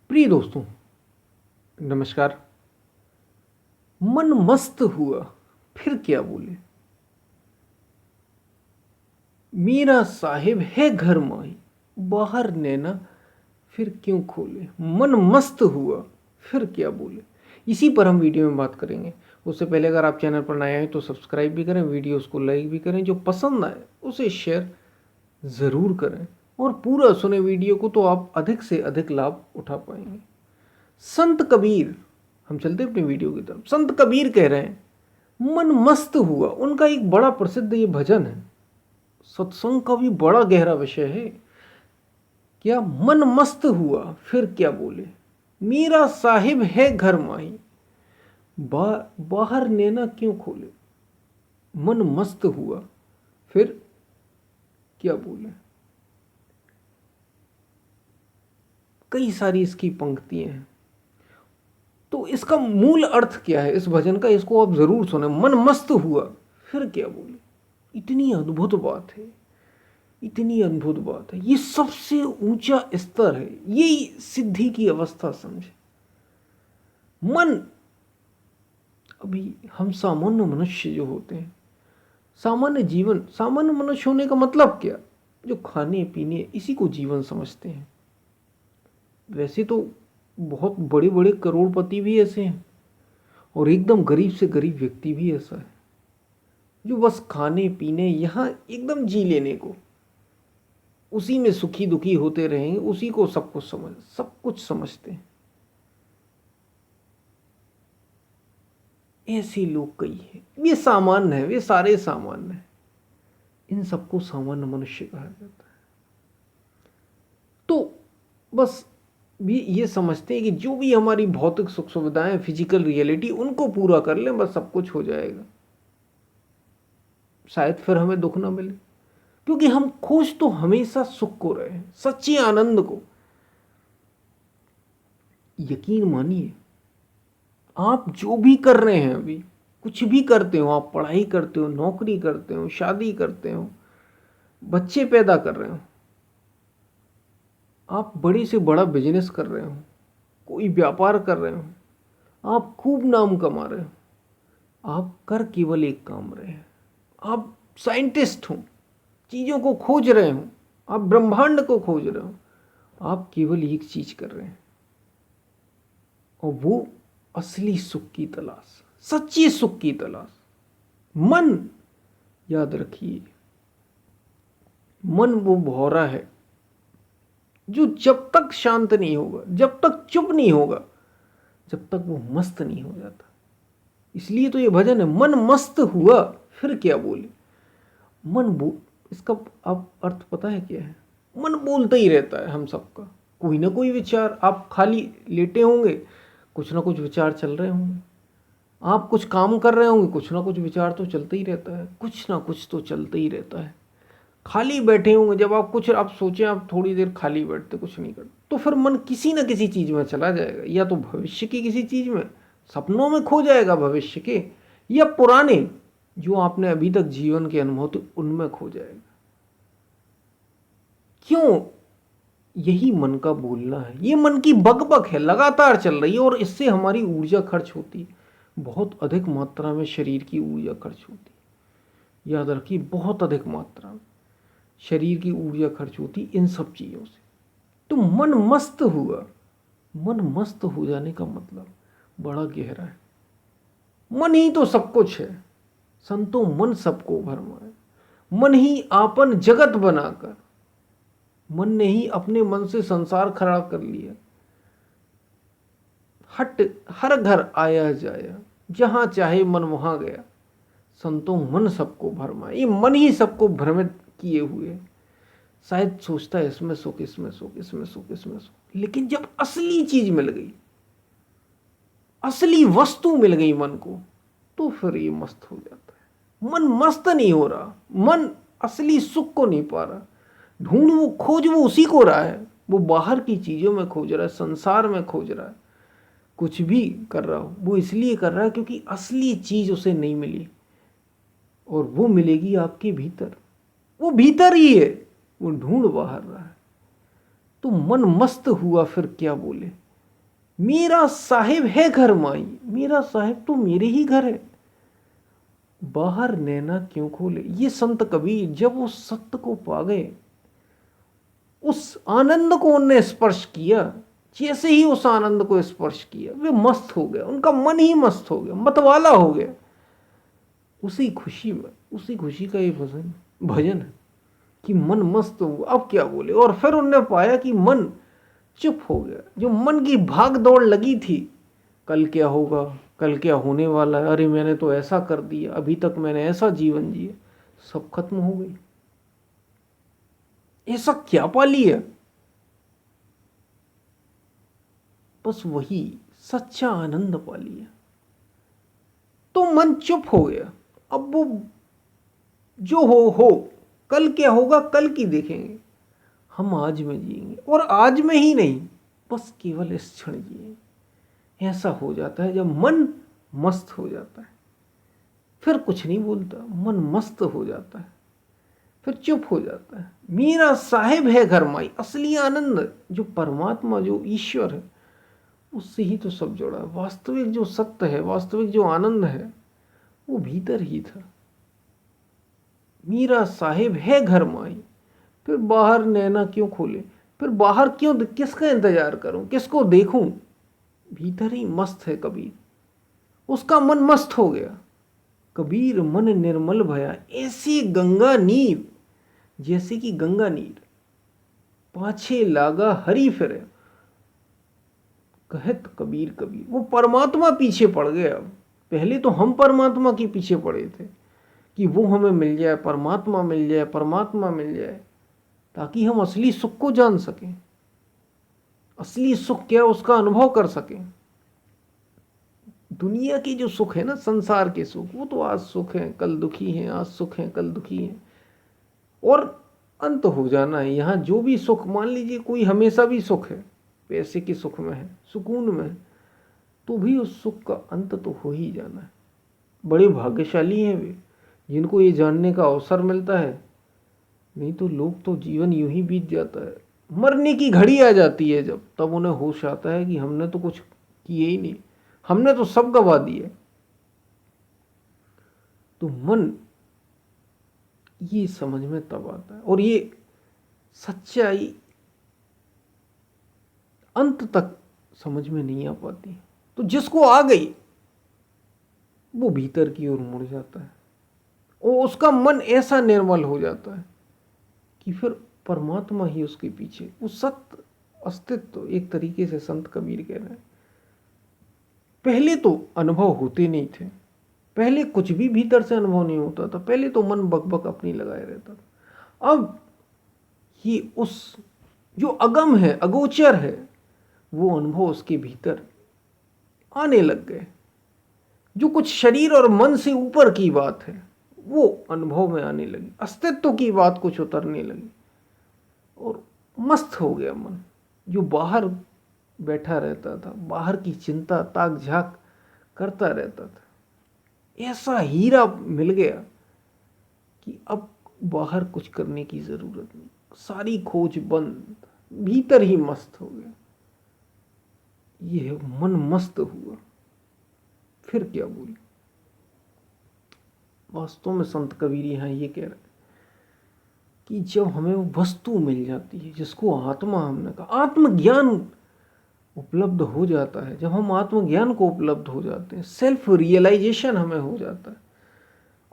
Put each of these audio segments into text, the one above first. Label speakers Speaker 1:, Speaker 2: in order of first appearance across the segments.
Speaker 1: प्रिय दोस्तों, नमस्कार। मन मस्त हुआ फिर क्या बोले, मेरा साहिब है घर माही, बाहर नैना फिर क्यों खोले। मन मस्त हुआ फिर क्या बोले, इसी पर हम वीडियो में बात करेंगे। उससे पहले अगर आप चैनल पर नए हैं तो सब्सक्राइब भी करें, वीडियोस को लाइक भी करें, जो पसंद आए उसे शेयर ज़रूर करें और पूरा सुने वीडियो को, तो आप अधिक से अधिक लाभ उठा पाएंगे। संत कबीर, हम चलते अपनी वीडियो की तरफ। संत कबीर कह रहे हैं मन मस्त हुआ। उनका एक बड़ा प्रसिद्ध ये भजन है, सत्संग का भी बड़ा गहरा विषय है। क्या मन मस्त हुआ फिर क्या बोले, मेरा साहिब है घर माही, बाहर नैना क्यों खोले। मन मस्त हुआ फिर क्या बोले। कई सारी इसकी पंक्तियां हैं, तो इसका मूल अर्थ क्या है इस भजन का, इसको आप जरूर सुने। मन मस्त हुआ फिर क्या बोले, इतनी अद्भुत बात है, इतनी अद्भुत बात है। ये सबसे ऊंचा स्तर है, यही सिद्धि की अवस्था समझे। मन, अभी हम सामान्य मनुष्य जो होते हैं, सामान्य जीवन, सामान्य मनुष्य होने का मतलब क्या, जो खाने पीने इसी को जीवन समझते हैं। वैसे तो बहुत बड़े बड़े करोड़पति भी ऐसे हैं और एकदम गरीब से गरीब व्यक्ति भी ऐसा है जो बस खाने पीने यहाँ एकदम जी लेने को, उसी में सुखी दुखी होते रहेंगे, उसी को सब कुछ समझते हैं। ऐसे लोग कई हैं, ये सामान्य है, वे सारे सामान्य हैं। इन सबको सामान्य मनुष्य कहा जाता है। तो बस भी ये समझते हैं कि जो भी हमारी भौतिक सुख सुविधाएं, फिजिकल रियलिटी, उनको पूरा कर लें बस सब कुछ हो जाएगा, शायद फिर हमें दुख ना मिले। क्योंकि हम खोज तो हमेशा सुख को रहे हैं, सच्चे आनंद को। यकीन मानिए, आप जो भी कर रहे हैं, अभी कुछ भी करते हो, आप पढ़ाई करते हो, नौकरी करते हो, शादी करते हो, बच्चे पैदा कर रहे हो, आप बड़े से बड़ा बिजनेस कर रहे हो, कोई व्यापार कर रहे हो, आप खूब नाम कमा रहे हो, आप कर केवल एक काम रहे हैं। आप साइंटिस्ट हो, चीज़ों को खोज रहे हो, आप ब्रह्मांड को खोज रहे हो, आप केवल एक चीज कर रहे हैं, और वो असली सुख की तलाश, सच्ची सुख की तलाश। मन, याद रखिए, मन वो भौरा है जो जब तक शांत नहीं होगा, जब तक चुप नहीं होगा, जब तक वो मस्त नहीं हो जाता। इसलिए तो ये भजन है, मन मस्त हुआ फिर क्या बोले। मन बो इसका आप अर्थ पता है क्या है। मन बोलता ही रहता है हम सबका, कोई ना कोई विचार। आप खाली लेटे होंगे, कुछ ना कुछ विचार चल रहे होंगे। आप कुछ काम कर रहे होंगे, कुछ ना कुछ विचार तो चलता ही रहता है, कुछ ना कुछ तो चलता ही रहता है। खाली बैठे होंगे, जब आप कुछ, आप सोचें आप थोड़ी देर खाली बैठते कुछ नहीं करते, तो फिर मन किसी ना किसी चीज़ में चला जाएगा। या तो भविष्य की किसी चीज़ में, सपनों में खो जाएगा भविष्य के, या पुराने जो आपने अभी तक जीवन के अनुभव थे उनमें खो जाएगा। क्यों, यही मन का बोलना है, ये मन की बकबक है, लगातार चल रही है, और इससे हमारी ऊर्जा खर्च होती है। बहुत अधिक मात्रा में शरीर की ऊर्जा खर्च होती है, याद रखिए, बहुत अधिक मात्रा में शरीर की ऊर्जा खर्च होती इन सब चीज़ों से। तो मन मस्त हुआ, मन मस्त हो जाने का मतलब बड़ा गहरा है। मन ही तो सब कुछ है, संतो मन सबको भरमाए। मन ही आपन जगत बनाकर, मन ने ही अपने मन से संसार खड़ा कर लिया। हट हर घर आया जाया, जहां चाहे मन वहां गया, संतों मन सबको भरमाए। ये मन ही सबको भ्रमित किए हुए है। शायद सोचता है इसमें सुख, इसमें सुख, इसमें सुख, इसमें सुख, लेकिन जब असली चीज मिल गई, असली वस्तु मिल गई मन को, तो फिर ये मस्त हो जाता है। मन मस्त नहीं हो रहा, मन असली सुख को नहीं पा रहा, ढूंढ वो खोज वो उसी को रहा है। वो बाहर की चीजों में खोज रहा है, संसार में खोज रहा है, कुछ भी कर रहा हो वो इसलिए कर रहा है क्योंकि असली चीज उसे नहीं मिली, और वो मिलेगी आपके भीतर। वो भीतर ही है, वो ढूंढ बाहर रहा है। तो मन मस्त हुआ फिर क्या बोले, मेरा साहिब है घर माई, मेरा साहिब तो मेरे ही घर है, बाहर नैना क्यों खोले। ये संत कबीर जब उस सत्य को पा गए, उस आनंद को उनने स्पर्श किया, जैसे ही उस आनंद को स्पर्श किया वे मस्त हो गए, उनका मन ही मस्त हो गया, मतवाला हो गया। उसी खुशी में, उसी खुशी का ये भजन भजन है कि मन मस्त हो, अब क्या बोले। और फिर उनने पाया कि मन चुप हो गया। जो मन की भाग दौड़ लगी थी, कल क्या होगा, कल क्या होने वाला है, अरे मैंने तो ऐसा कर दिया, अभी तक मैंने ऐसा जीवन जिया, सब खत्म हो गई। ऐसा क्या पा लिया, बस वही सच्चा आनंद पा लिया। तो मन चुप हो गया। अब वो जो हो, कल क्या होगा कल की देखेंगे, हम आज में जिएंगे, और आज में ही नहीं, बस केवल इस क्षण जिए। ऐसा हो जाता है जब मन मस्त हो जाता है, फिर कुछ नहीं बोलता, मन मस्त हो जाता है, फिर चुप हो जाता है। मेरा साहिब है घर माई, असली आनंद जो परमात्मा, जो ईश्वर है, उससे ही तो सब जुड़ा है। वास्तविक जो सत्य है, वास्तविक जो आनंद है, वो भीतर ही था। मेरा साहिब है घर माई, फिर बाहर नैना क्यों खोले, फिर बाहर क्यों, किसका इंतजार करूं, किसको देखूं, भीतर ही मस्त है कबीर। उसका मन मस्त हो गया। कबीर मन निर्मल भया, ऐसी गंगा नीर, जैसे कि गंगा नीर, पाछे लागा हरि फिरे। कहत कबीर कबीर, वो परमात्मा पीछे पड़ गया। अब पहले तो हम परमात्मा के पीछे पड़े थे कि वो हमें मिल जाए, परमात्मा मिल जाए, परमात्मा मिल जाए, ताकि हम असली सुख को जान सकें, असली सुख क्या उसका अनुभव कर सकें। दुनिया की जो सुख है ना, संसार के सुख, वो तो आज सुख है कल दुखी हैं, आज सुख है कल दुखी हैं, और अंत हो जाना है। यहाँ जो भी सुख, मान लीजिए कोई हमेशा भी सुख है, पैसे के सुख में है, सुकून में है, तो भी उस सुख का अंत तो हो ही जाना है। बड़े भाग्यशाली हैं वे जिनको ये जानने का अवसर मिलता है, नहीं तो लोग तो जीवन यूं ही बीत जाता है। मरने की घड़ी आ जाती है जब, तब उन्हें होश आता है कि हमने तो कुछ किए ही नहीं, हमने तो सब गवा दिए। तो मन ये समझ में तब आता है, और ये सच्चाई अंत तक समझ में नहीं आ पाती। तो जिसको आ गई वो भीतर की ओर मुड़ जाता है, और उसका मन ऐसा निर्मल हो जाता है कि फिर परमात्मा ही उसके पीछे, उस सत्य अस्तित्व, एक तरीके से संत कबीर कह रहे हैं। पहले तो अनुभव होते नहीं थे, पहले कुछ भी भीतर से अनुभव नहीं होता था, पहले तो मन बकबक अपनी लगाए रहता था। अब ये उस जो अगम है, अगोचर है, वो अनुभव उसके भीतर आने लग गए। जो कुछ शरीर और मन से ऊपर की बात है, वो अनुभव में आने लगी, अस्तित्व की बात कुछ उतरने लगी, और मस्त हो गया मन। जो बाहर बैठा रहता था, बाहर की चिंता ताक झाक करता रहता था, ऐसा हीरा मिल गया कि अब बाहर कुछ करने की जरूरत नहीं, सारी खोज बंद, भीतर ही मस्त हो गया। ये मन मस्त हुआ, फिर क्या बोले। वास्तव में संत कबीर यहाँ ये कह रहे हैं कि जब हमें वो वस्तु मिल जाती है जिसको आत्मा हमने कहा, आत्मज्ञान उपलब्ध हो जाता है, जब हम आत्मज्ञान को उपलब्ध हो जाते हैं, सेल्फ रियलाइजेशन हमें हो जाता है,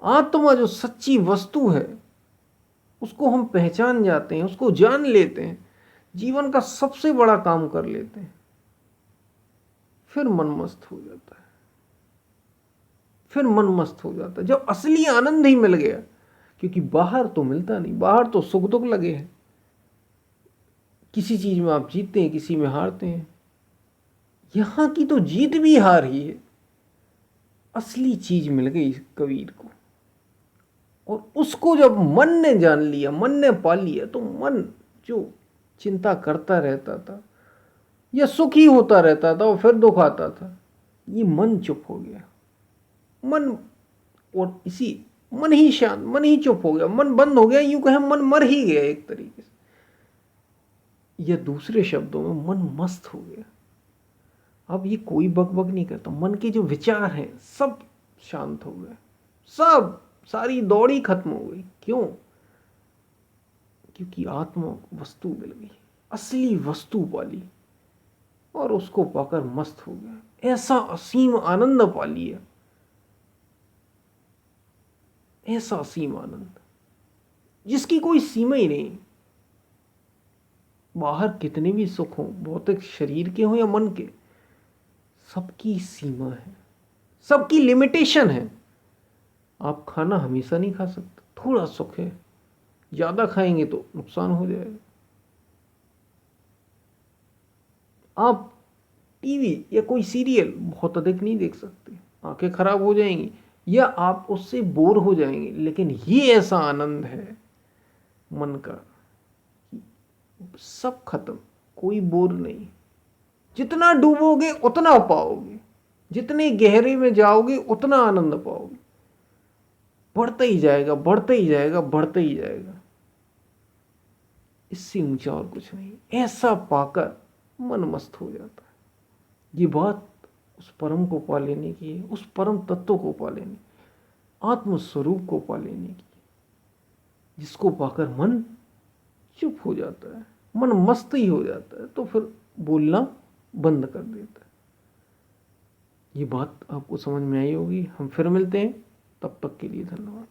Speaker 1: आत्मा जो सच्ची वस्तु है उसको हम पहचान जाते हैं, उसको जान लेते हैं, जीवन का सबसे बड़ा काम कर लेते हैं, फिर मन मस्त हो जाता है। फिर मन मस्त हो जाता है जब असली आनंद ही मिल गया, क्योंकि बाहर तो मिलता नहीं, बाहर तो सुख दुख लगे हैं, किसी चीज में आप जीतते हैं, किसी में हारते हैं। यहां की तो जीत भी हार ही है, असली चीज मिल गई कबीर को, और उसको जब मन ने जान लिया, मन ने पा लिया, तो मन जो चिंता करता रहता था या सुखी होता रहता था और फिर दुख आता था, ये मन चुप हो गया। मन, और इसी मन ही शांत, मन ही चुप हो गया, मन बंद हो गया, यूं कहें मन मर ही गया एक तरीके से, या दूसरे शब्दों में मन मस्त हो गया। अब ये कोई बकबक नहीं करता, मन के जो विचार हैं सब शांत हो गए, सब सारी दौड़ी खत्म हो गई। क्यों? क्योंकि आत्मा वस्तु मिल गई, असली वस्तु पाली और उसको पाकर मस्त हो गया। ऐसा असीम आनंद पा लिया, ऐसा असीम आनंद जिसकी कोई सीमा ही नहीं। बाहर कितने भी सुख हो, भौतिक शरीर के हो या मन के, सबकी सीमा है, सबकी लिमिटेशन है। आप खाना हमेशा नहीं खा सकते, थोड़ा सुख है, ज्यादा खाएंगे तो नुकसान हो जाएगा। आप टीवी या कोई सीरियल बहुत अधिक नहीं देख सकते, आंखें खराब हो जाएंगी या आप उससे बोर हो जाएंगे। लेकिन ये ऐसा आनंद है मन का, सब खत्म, कोई बोर नहीं। जितना डूबोगे उतना पाओगे, जितने गहरे में जाओगे उतना आनंद पाओगे, बढ़ते ही जाएगा, बढ़ते ही जाएगा, बढ़ते ही जाएगा। इससे ऊंचा और कुछ नहीं। ऐसा पाकर मन मस्त हो जाता है। ये बात उस परम को पा लेने की है, उस परम तत्व को पा लेने, आत्मस्वरूप को पा लेने की, जिसको पाकर मन चुप हो जाता है, मन मस्त ही हो जाता है, तो फिर बोलना बंद कर देता है। ये बात आपको समझ में आई होगी। हम फिर मिलते हैं, तब तक के लिए धन्यवाद।